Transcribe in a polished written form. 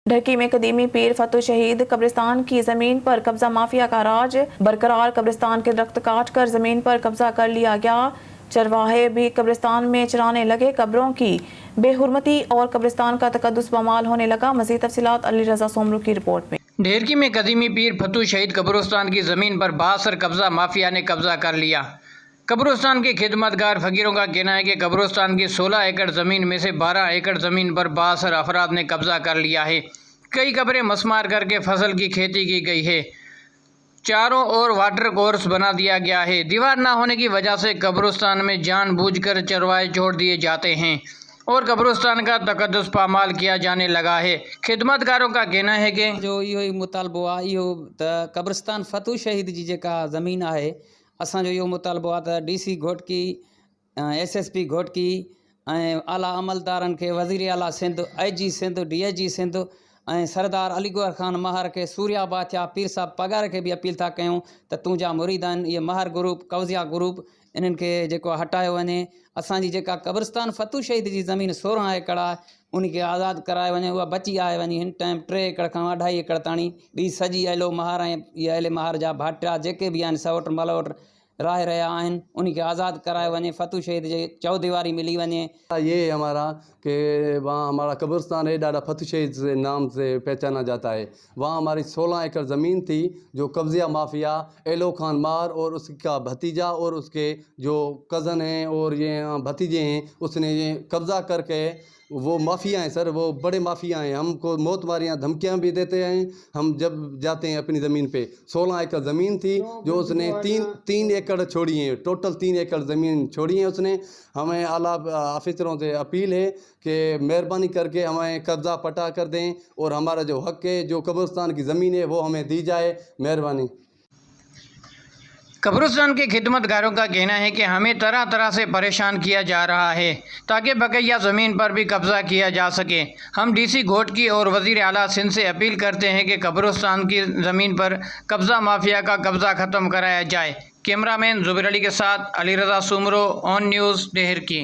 ढकी में कदीमी पीर फतू शहीद कब्रिस्तान की जमीन पर कब्जा माफिया का राज बरकरार। कब्रिस्तान के दरख्त काट कर जमीन पर कब्जा कर लिया गया। चरवाहे भी कब्रिस्तान में चराने लगे। कब्रों की बेहुरमती और कब्रिस्तान का तकद्दुस बमाल होने लगा। मज़ीद तफसीलात अली रज़ा सोमरू की रिपोर्ट में। ढेरकी में कदीमी पीर फतू शहीद कब्रिस्तान की ज़मीन पर बासर कब्जा माफिया ने कब्जा कर लिया। कब्रिस्तान के खिदमतगार फकीरों का कहना है कि कब्रिस्तान की 16 एकड़ ज़मीन में से 12 एकड़ ज़मीन पर बासर अफराद ने कब्जा कर लिया है। कई कब्रें मसमार करके फसल की खेती की गई है। चारों ओर वाटर कोर्स बना दिया गया है। दीवार ना होने की वजह से कब्रिस्तान में जानबूझकर चरवाहे छोड़ दिए जाते हैं और कब्रिस्तान का तकद्दुस पामाल किया जाने लगा है। खिदमतगारों का कहना है कि जो इहो मुतालबो आहे इहो त कब्रिस्तान फतू शहीद जी जेका ज़मीन आहे असांजो इहो मुतालबो आहे त DC घोटकी SSP घोटकी ऐं आला अमलदारनि खे वज़ीर आला सिंध IG सिंध DIG सिंध ऐं सरदार अलीगौर ख़ान महर खे सूर्या बादशाह पीर साहब पगार खे बि अपील था कयूं त तूं जा मुरीद आहिनि इहे महर ग्रुप कौज़िया ग्रुप इन्हनि खे जेको हटायो वञे। असांजी जेका कब्रिस्तान फतू शहीद जी ज़मीन 16 एकड़ आहे उन खे आज़ादु कराए वञे। उहा बची आहे वञी हिन टाइम 3 एकड़ खां 2.5 एकड़ ताणी ॿी सॼी अहिलो महर ऐं इहे अहिले महर जा भाटिया जेके बि आहिनि सवट मलवट राह रहिया आहिनि उन खे आज़ादु कराए वञे। फतू शहीद जे चौदीवारी मिली वञे। ये हमारा कि वहाँ हमारा कब्रिस्तान है डाडा फतू शहीद से नाम से पहचाना जाता है। वहाँ हमारी 16 एकड़ ज़मीन थी जो कब्ज़िया माफिया एलो खान मार और उसका भतीजा और उसके जो कज़न हैं और ये भतीजे हैं उसने ये कब्ज़ा करके वो माफिया हैं सर, वो बड़े माफिया हैं। हमको मौत मारियाँ धमकियाँ भी देते हैं हम जब जाते हैं अपनी ज़मीन पे। 16 एकड़ ज़मीन थी जो उसने तीन एकड़ छोड़ी है, टोटल 3 एकड़ ज़मीन छोड़ी है उसने। हमें आला ऑफिसरों से अपील है कि मेहरबानी करके हमें कब्ज़ा पटा कर दें और हमारा जो हक़ है जो कब्रिस्तान की ज़मीन है वो हमें दी जाए, मेहरबानी। कब्रिस्तान के खिदमतगारों का कहना है कि हमें तरह तरह से परेशान किया जा रहा है ताकि बकैया ज़मीन पर भी कब्ज़ा किया जा सके। हम DC घोटकी और वज़ीर आला सिंध से अपील करते हैं कि कब्रिस्तान की ज़मीन पर कब्ज़ा माफिया का कब्ज़ा ख़त्म कराया जाए। कैमरामैन जुबैर अली के साथ अली रज़ा सोमरू, ऑन न्यूज़ ढेरकी।